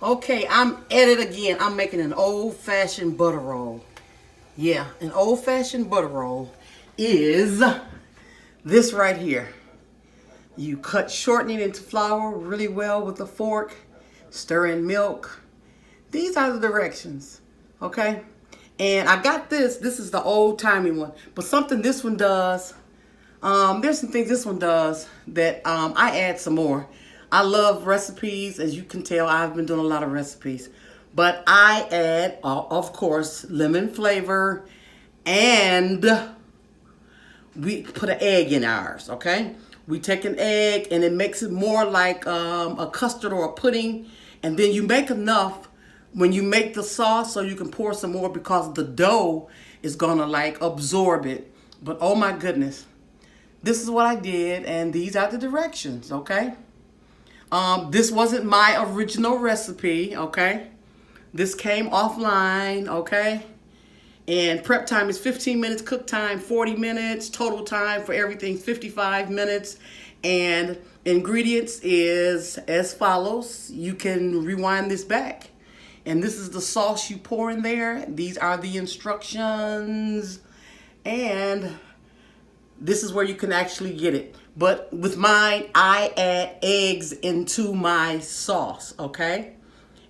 Okay, I'm at it again. I'm making an old-fashioned butter roll. Yeah, an old-fashioned butter roll is this right here. You cut shortening into flour really well with a fork, stir in milk. These are the directions, okay? And I got this. This is the old-timey one. But something this one does, there's some things this one does that I add some more. I love recipes. As you can tell, I've been doing a lot of recipes. But I add, of course, lemon flavor, and we put an egg in ours, okay? We take an egg, and it makes it more like a custard or a pudding. And then you make enough when you make the sauce so you can pour some more because the dough is going to like absorb it. But oh my goodness. This is what I did, and these are the directions, okay? This wasn't my original recipe, okay? This came offline, okay? And prep time is 15 minutes, cook time 40 minutes, total time for everything 55 minutes. And ingredients is as follows. You can rewind this back. And this is the sauce you pour in there. These are the instructions. And this is where you can actually get it. But with mine, I add eggs into my sauce, okay?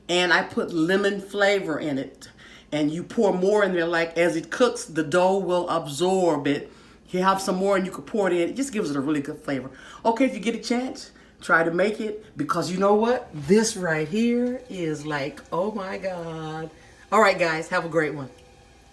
And I put lemon flavor in it. And you pour more in there, like as it cooks, the dough will absorb it. You have some more and you can pour it in. It just gives it a really good flavor. Okay, if you get a chance, try to make it, because you know what? This right here is like, oh my God. All right, guys, have a great one.